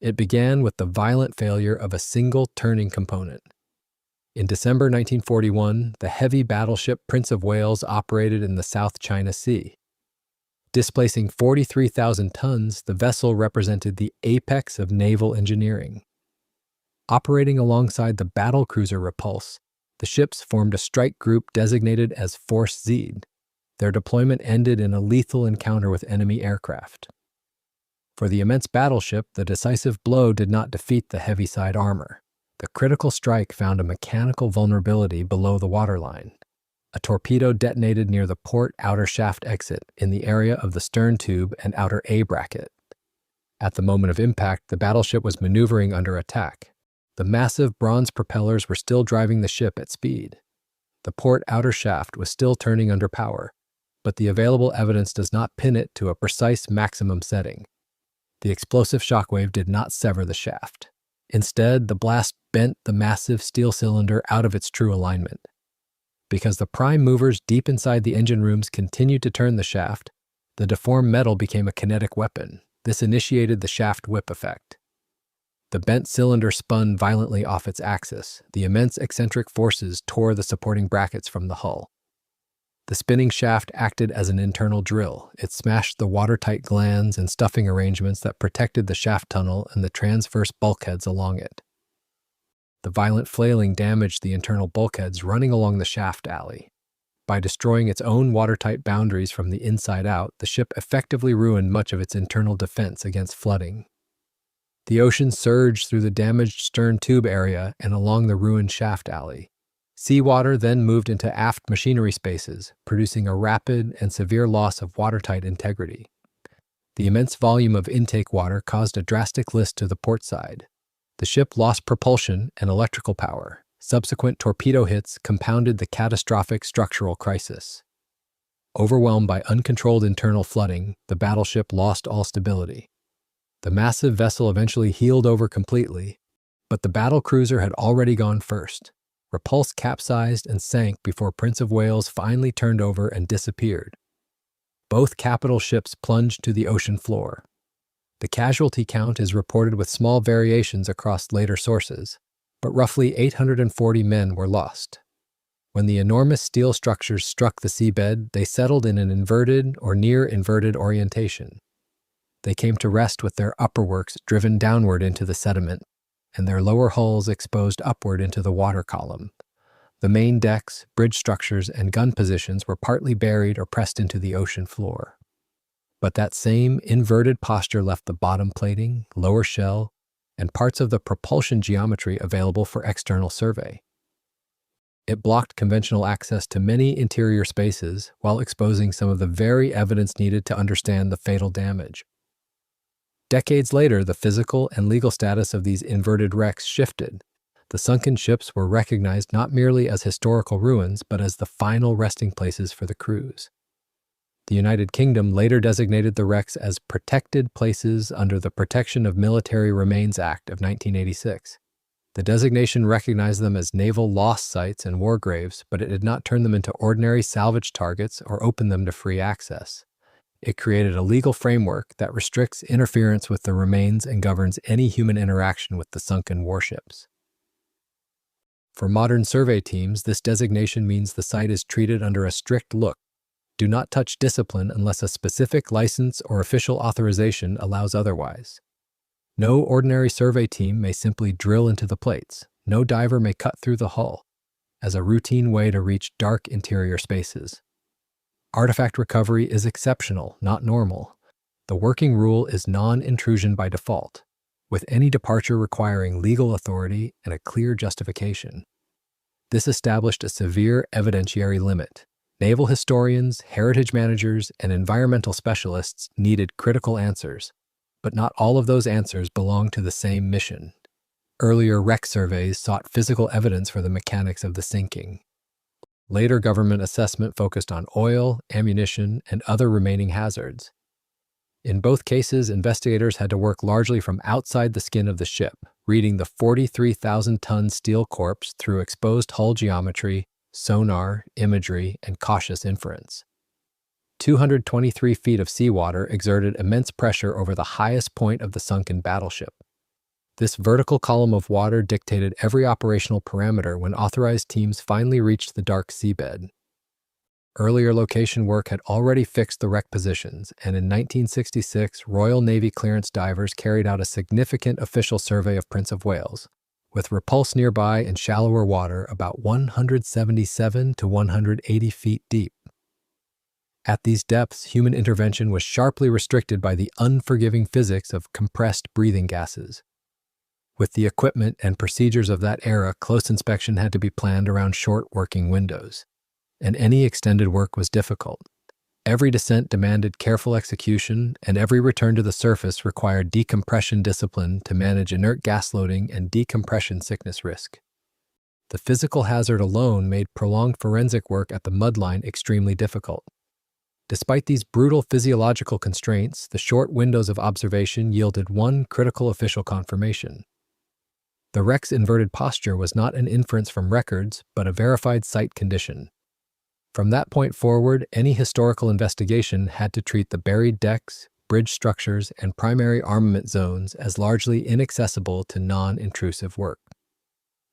It began with the violent failure of a single turning component. In December 1941, the heavy battleship Prince of Wales operated in the South China Sea. Displacing 43,000 tons, the vessel represented the apex of naval engineering. Operating alongside the battlecruiser Repulse, the ships formed a strike group designated as Force Z. Their deployment ended in a lethal encounter with enemy aircraft. For the immense battleship, the decisive blow did not defeat the heavy-side armor. The critical strike found a mechanical vulnerability below the waterline. A torpedo detonated near the port outer shaft exit in the area of the stern tube and outer A bracket. At the moment of impact, the battleship was maneuvering under attack. The massive bronze propellers were still driving the ship at speed. The port outer shaft was still turning under power, but the available evidence does not pin it to a precise maximum setting. The explosive shockwave did not sever the shaft. Instead, the blast bent the massive steel cylinder out of its true alignment. Because the prime movers deep inside the engine rooms continued to turn the shaft, the deformed metal became a kinetic weapon. This initiated the shaft whip effect. The bent cylinder spun violently off its axis. The immense eccentric forces tore the supporting brackets from the hull. The spinning shaft acted as an internal drill. It smashed the watertight glands and stuffing arrangements that protected the shaft tunnel and the transverse bulkheads along it. The violent flailing damaged the internal bulkheads running along the shaft alley. By destroying its own watertight boundaries from the inside out, the ship effectively ruined much of its internal defense against flooding. The ocean surged through the damaged stern tube area and along the ruined shaft alley. Seawater then moved into aft machinery spaces, producing a rapid and severe loss of watertight integrity. The immense volume of intake water caused a drastic list to the port side. The ship lost propulsion and electrical power. Subsequent torpedo hits compounded the catastrophic structural crisis. Overwhelmed by uncontrolled internal flooding, the battleship lost all stability. The massive vessel eventually heeled over completely, but the battlecruiser had already gone first. Repulse capsized and sank before Prince of Wales finally turned over and disappeared. Both capital ships plunged to the ocean floor. The casualty count is reported with small variations across later sources, but roughly 840 men were lost. When the enormous steel structures struck the seabed, they settled in an inverted or near-inverted orientation. They came to rest with their upperworks driven downward into the sediment, and their lower hulls exposed upward into the water column. The main decks, bridge structures, and gun positions were partly buried or pressed into the ocean floor. But that same inverted posture left the bottom plating, lower shell, and parts of the propulsion geometry available for external survey. It blocked conventional access to many interior spaces while exposing some of the very evidence needed to understand the fatal damage. Decades later, the physical and legal status of these inverted wrecks shifted. The sunken ships were recognized not merely as historical ruins, but as the final resting places for the crews. The United Kingdom later designated the wrecks as protected places under the Protection of Military Remains Act of 1986. The designation recognized them as naval lost sites and war graves, but it did not turn them into ordinary salvage targets or open them to free access. It created a legal framework that restricts interference with the remains and governs any human interaction with the sunken warships. For modern survey teams, this designation means the site is treated under a strict look. Do not touch discipline unless a specific license or official authorization allows otherwise. No ordinary survey team may simply drill into the plates. No diver may cut through the hull as a routine way to reach dark interior spaces. Artifact recovery is exceptional, not normal. The working rule is non-intrusion by default, with any departure requiring legal authority and a clear justification. This established a severe evidentiary limit. Naval historians, heritage managers, and environmental specialists needed critical answers, but not all of those answers belonged to the same mission. Earlier wreck surveys sought physical evidence for the mechanics of the sinking. Later government assessment focused on oil, ammunition, and other remaining hazards. In both cases, investigators had to work largely from outside the skin of the ship, reading the 43,000-ton steel corpse through exposed hull geometry, sonar, imagery, and cautious inference. 223 feet of seawater exerted immense pressure over the highest point of the sunken battleship. This vertical column of water dictated every operational parameter when authorized teams finally reached the dark seabed. Earlier location work had already fixed the wreck positions, and in 1966, Royal Navy clearance divers carried out a significant official survey of Prince of Wales, with Repulse nearby in shallower water about 177 to 180 feet deep. At these depths, human intervention was sharply restricted by the unforgiving physics of compressed breathing gases. With the equipment and procedures of that era, close inspection had to be planned around short working windows, and any extended work was difficult. Every descent demanded careful execution, and every return to the surface required decompression discipline to manage inert gas loading and decompression sickness risk. The physical hazard alone made prolonged forensic work at the mudline extremely difficult. Despite these brutal physiological constraints, the short windows of observation yielded one critical official confirmation. The wreck's inverted posture was not an inference from records, but a verified site condition. From that point forward, any historical investigation had to treat the buried decks, bridge structures, and primary armament zones as largely inaccessible to non-intrusive work.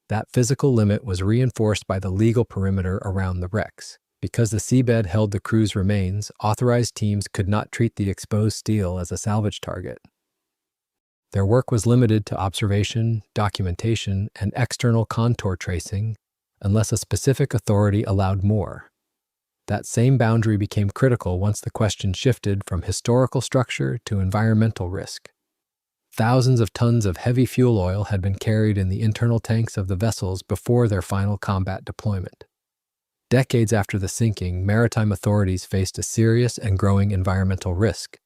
That physical limit was reinforced by the legal perimeter around the wrecks. Because the seabed held the crew's remains, authorized teams could not treat the exposed steel as a salvage target. Their work was limited to observation, documentation, and external contour tracing, unless a specific authority allowed more. That same boundary became critical once the question shifted from historical structure to environmental risk. Thousands of tons of heavy fuel oil had been carried in the internal tanks of the vessels before their final combat deployment. Decades after the sinking, maritime authorities faced a serious and growing environmental risk.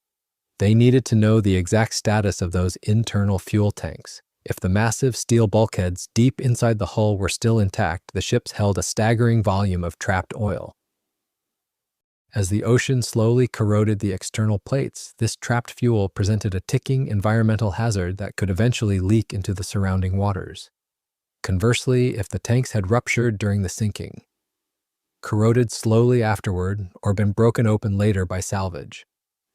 They needed to know the exact status of those internal fuel tanks. If the massive steel bulkheads deep inside the hull were still intact, the ships held a staggering volume of trapped oil. As the ocean slowly corroded the external plates, this trapped fuel presented a ticking environmental hazard that could eventually leak into the surrounding waters. Conversely, if the tanks had ruptured during the sinking, corroded slowly afterward, or been broken open later by salvage,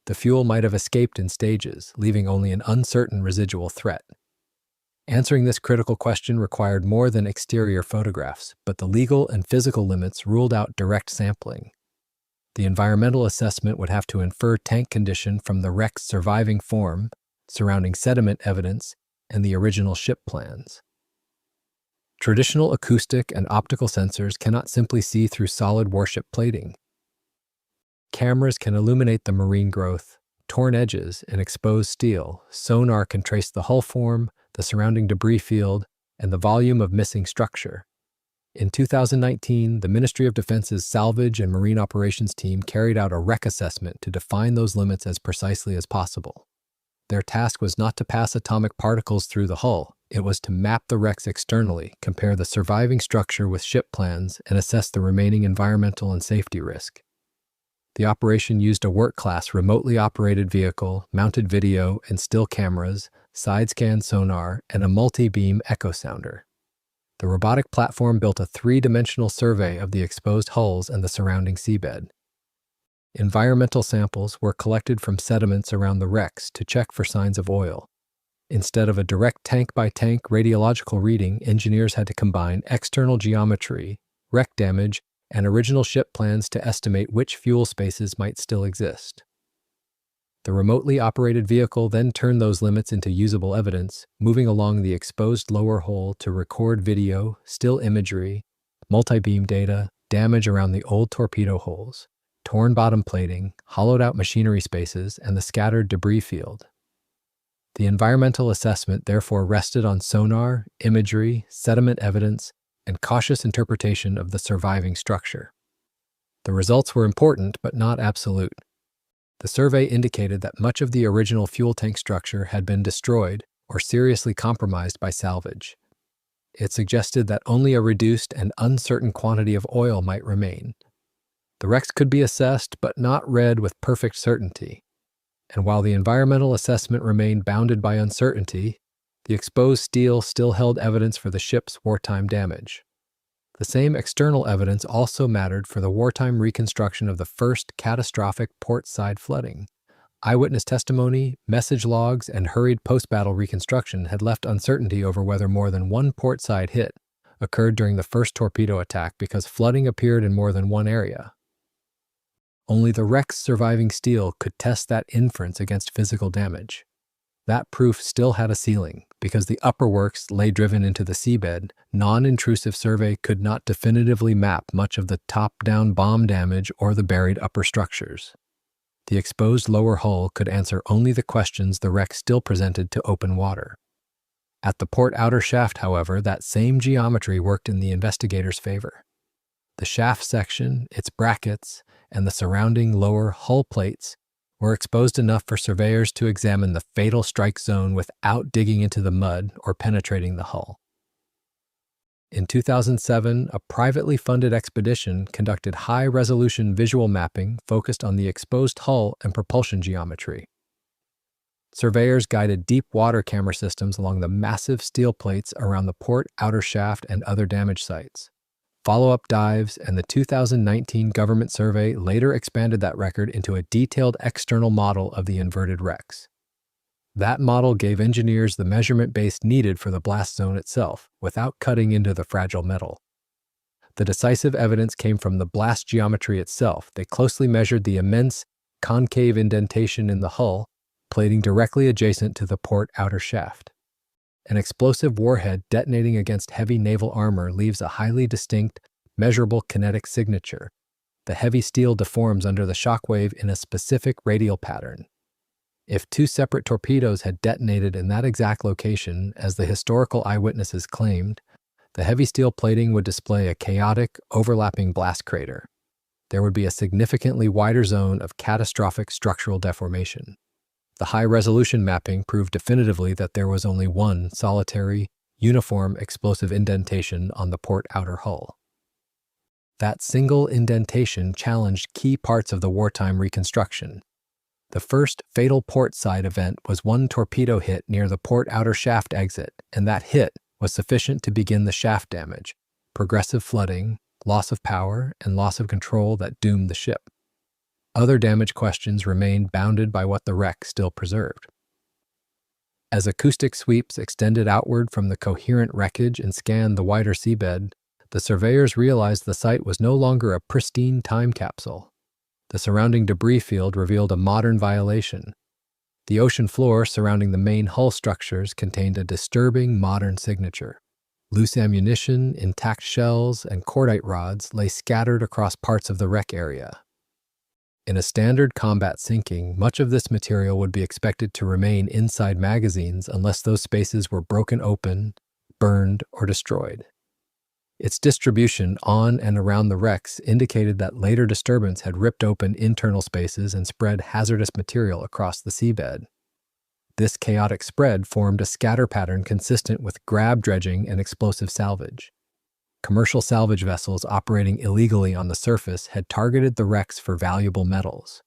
the fuel might have escaped in stages, leaving only an uncertain residual threat. Answering this critical question required more than exterior photographs, but the legal and physical limits ruled out direct sampling. The environmental assessment would have to infer tank condition from the wreck's surviving form, surrounding sediment evidence, and the original ship plans. Traditional acoustic and optical sensors cannot simply see through solid warship plating. Cameras can illuminate the marine growth, torn edges, and exposed steel. Sonar can trace the hull form, the surrounding debris field, and the volume of missing structure. In 2019, the Ministry of Defense's Salvage and Marine Operations team carried out a wreck assessment to define those limits as precisely as possible. Their task was not to pass atomic particles through the hull. It was to map the wrecks externally, compare the surviving structure with ship plans, and assess the remaining environmental and safety risk. The operation used a work-class remotely operated vehicle, mounted video and still cameras, side-scan sonar, and a multibeam echo sounder. The robotic platform built a three-dimensional survey of the exposed hulls and the surrounding seabed. Environmental samples were collected from sediments around the wrecks to check for signs of oil. Instead of a direct tank-by-tank radiological reading, engineers had to combine external geometry, wreck damage, and original ship plans to estimate which fuel spaces might still exist. The remotely operated vehicle then turned those limits into usable evidence, moving along the exposed lower hull to record video, still imagery, multibeam data, damage around the old torpedo holes, torn bottom plating, hollowed-out machinery spaces, and the scattered debris field. The environmental assessment therefore rested on sonar, imagery, sediment evidence, and cautious interpretation of the surviving structure. The results were important but not absolute. The survey indicated that much of the original fuel tank structure had been destroyed or seriously compromised by salvage. It suggested that only a reduced and uncertain quantity of oil might remain. The wrecks could be assessed but not read with perfect certainty. And while the environmental assessment remained bounded by uncertainty, the exposed steel still held evidence for the ship's wartime damage. The same external evidence also mattered for the wartime reconstruction of the first catastrophic port-side flooding, Eyewitness testimony, message logs, and hurried post-battle reconstruction had left uncertainty over whether more than one portside hit occurred during the first torpedo attack because flooding appeared in more than one area. Only the wreck's surviving steel could test that inference against physical damage. That proof still had a ceiling. Because the upper works lay driven into the seabed, non-intrusive survey could not definitively map much of the top-down bomb damage or the buried upper structures. The exposed lower hull could answer only the questions the wreck still presented to open water. At the port outer shaft, however, that same geometry worked in the investigators' favor. The shaft section, its brackets, and the surrounding lower hull plates were exposed enough for surveyors to examine the fatal strike zone without digging into the mud or penetrating the hull. In 2007, a privately funded expedition conducted high-resolution visual mapping focused on the exposed hull and propulsion geometry. Surveyors guided deep water camera systems along the massive steel plates around the port outer shaft and other damage sites. Follow-up dives and the 2019 government survey later expanded that record into a detailed external model of the inverted wrecks. That model gave engineers the measurement base needed for the blast zone itself, without cutting into the fragile metal. The decisive evidence came from the blast geometry itself. They closely measured the immense concave indentation in the hull, plating directly adjacent to the port outer shaft. An explosive warhead detonating against heavy naval armor leaves a highly distinct, measurable kinetic signature. The heavy steel deforms under the shockwave in a specific radial pattern. If two separate torpedoes had detonated in that exact location, as the historical eyewitnesses claimed, the heavy steel plating would display a chaotic, overlapping blast crater. There would be a significantly wider zone of catastrophic structural deformation. The high-resolution mapping proved definitively that there was only one solitary, uniform explosive indentation on the port outer hull. That single indentation challenged key parts of the wartime reconstruction. The first fatal port side event was one torpedo hit near the port outer shaft exit, and that hit was sufficient to begin the shaft damage, progressive flooding, loss of power, and loss of control that doomed the ship. Other damage questions remained bounded by what the wreck still preserved. As acoustic sweeps extended outward from the coherent wreckage and scanned the wider seabed, the surveyors realized the site was no longer a pristine time capsule. The surrounding debris field revealed a modern violation. The ocean floor surrounding the main hull structures contained a disturbing modern signature. Loose ammunition, intact shells, and cordite rods lay scattered across parts of the wreck area. In a standard combat sinking, much of this material would be expected to remain inside magazines unless those spaces were broken open, burned, or destroyed. Its distribution on and around the wrecks indicated that later disturbance had ripped open internal spaces and spread hazardous material across the seabed. This chaotic spread formed a scatter pattern consistent with grab dredging and explosive salvage. Commercial salvage vessels operating illegally on the surface had targeted the wrecks for valuable metals.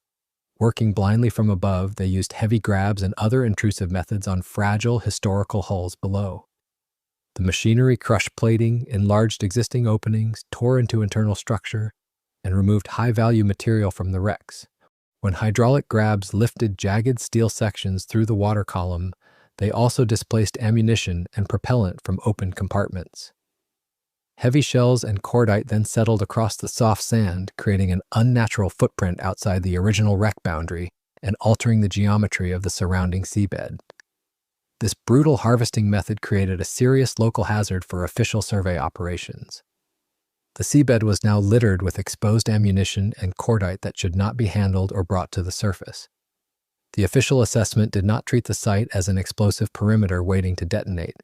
Working blindly from above, they used heavy grabs and other intrusive methods on fragile historical hulls below. The machinery crushed plating, enlarged existing openings, tore into internal structure, and removed high-value material from the wrecks. When hydraulic grabs lifted jagged steel sections through the water column, they also displaced ammunition and propellant from open compartments. Heavy shells and cordite then settled across the soft sand, creating an unnatural footprint outside the original wreck boundary and altering the geometry of the surrounding seabed. This brutal harvesting method created a serious local hazard for official survey operations. The seabed was now littered with exposed ammunition and cordite that should not be handled or brought to the surface. The official assessment did not treat the site as an explosive perimeter waiting to detonate.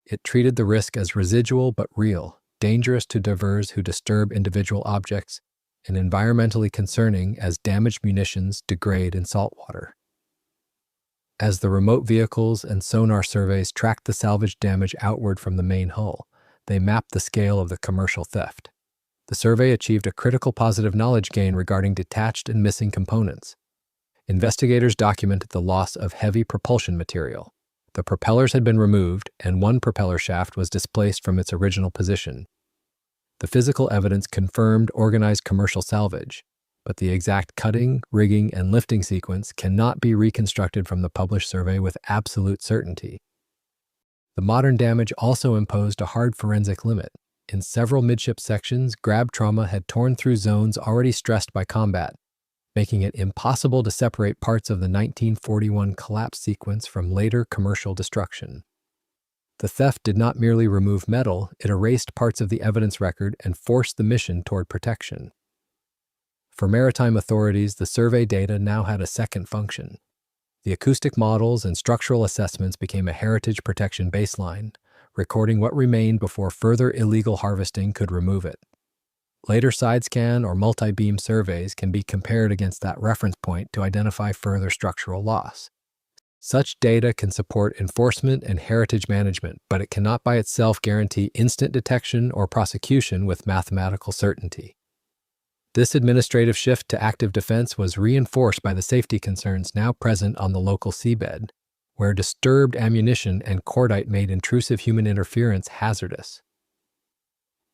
It treated the risk as residual but real, dangerous to divers who disturb individual objects, and environmentally concerning as damaged munitions degrade in salt water. As the remote vehicles and sonar surveys tracked the salvage damage outward from the main hull, they mapped the scale of the commercial theft. The survey achieved a critical positive knowledge gain regarding detached and missing components. Investigators documented the loss of heavy propulsion material. The propellers had been removed, and one propeller shaft was displaced from its original position. The physical evidence confirmed organized commercial salvage, but the exact cutting, rigging, and lifting sequence cannot be reconstructed from the published survey with absolute certainty. The modern damage also imposed a hard forensic limit. In several midship sections, grab trauma had torn through zones already stressed by combat, making it impossible to separate parts of the 1941 collapse sequence from later commercial destruction. The theft did not merely remove metal, it erased parts of the evidence record and forced the mission toward protection. For maritime authorities, the survey data now had a second function. The acoustic models and structural assessments became a heritage protection baseline, recording what remained before further illegal harvesting could remove it. Later side-scan or multibeam surveys can be compared against that reference point to identify further structural loss. Such data can support enforcement and heritage management, but it cannot by itself guarantee instant detection or prosecution with mathematical certainty. This administrative shift to active defense was reinforced by the safety concerns now present on the local seabed, where disturbed ammunition and cordite made intrusive human interference hazardous.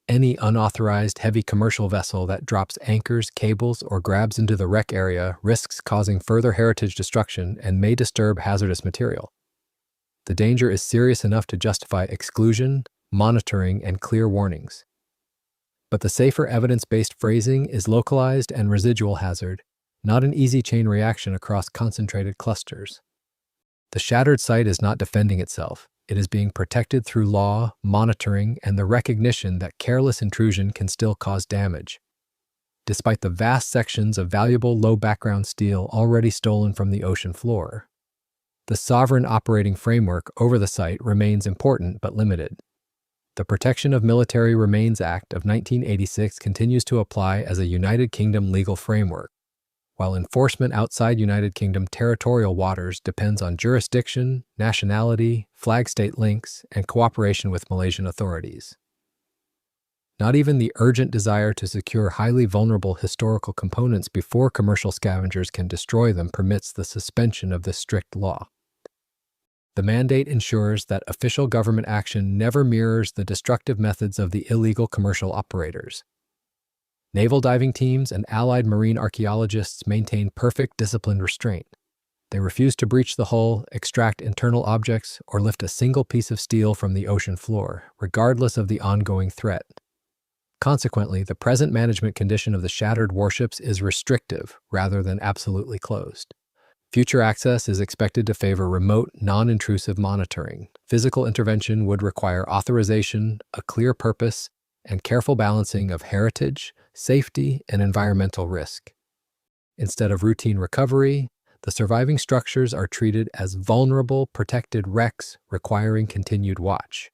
Any unauthorized heavy commercial vessel that drops anchors, cables, or grabs into the wreck area risks causing further heritage destruction and may disturb hazardous material. The danger is serious enough to justify exclusion, monitoring, and clear warnings. But the safer evidence-based phrasing is localized and residual hazard, not an easy chain reaction across concentrated clusters. The shattered site is not defending itself. It is being protected through law, monitoring, and the recognition that careless intrusion can still cause damage. Despite the vast sections of valuable low-background steel already stolen from the ocean floor, the sovereign operating framework over the site remains important but limited. The Protection of Military Remains Act of 1986 continues to apply as a United Kingdom legal framework, while enforcement outside United Kingdom territorial waters depends on jurisdiction, nationality, flag state links, and cooperation with Malaysian authorities. Not even the urgent desire to secure highly vulnerable historical components before commercial scavengers can destroy them permits the suspension of this strict law. The mandate ensures that official government action never mirrors the destructive methods of the illegal commercial operators. Naval diving teams and allied marine archaeologists maintain perfect disciplined restraint. They refuse to breach the hull, extract internal objects, or lift a single piece of steel from the ocean floor, regardless of the ongoing threat. Consequently, the present management condition of the shattered warships is restrictive rather than absolutely closed. Future access is expected to favor remote, non-intrusive monitoring. Physical intervention would require authorization, a clear purpose, and careful balancing of heritage, safety, and environmental risk. Instead of routine recovery, the surviving structures are treated as vulnerable, protected wrecks requiring continued watch.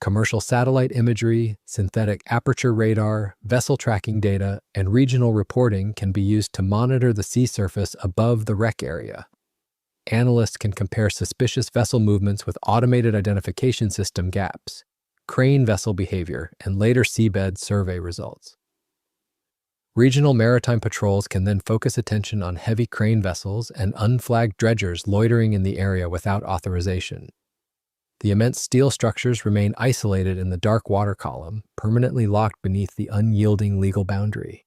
Commercial satellite imagery, synthetic aperture radar, vessel tracking data, and regional reporting can be used to monitor the sea surface above the wreck area. Analysts can compare suspicious vessel movements with automated identification system gaps, crane vessel behavior, and later seabed survey results. Regional maritime patrols can then focus attention on heavy crane vessels and unflagged dredgers loitering in the area without authorization. The immense steel structures remain isolated in the dark water column, permanently locked beneath the unyielding legal boundary.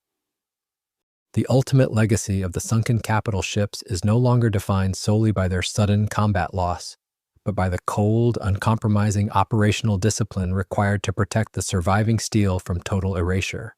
The ultimate legacy of the sunken capital ships is no longer defined solely by their sudden combat loss, but by the cold, uncompromising operational discipline required to protect the surviving steel from total erasure.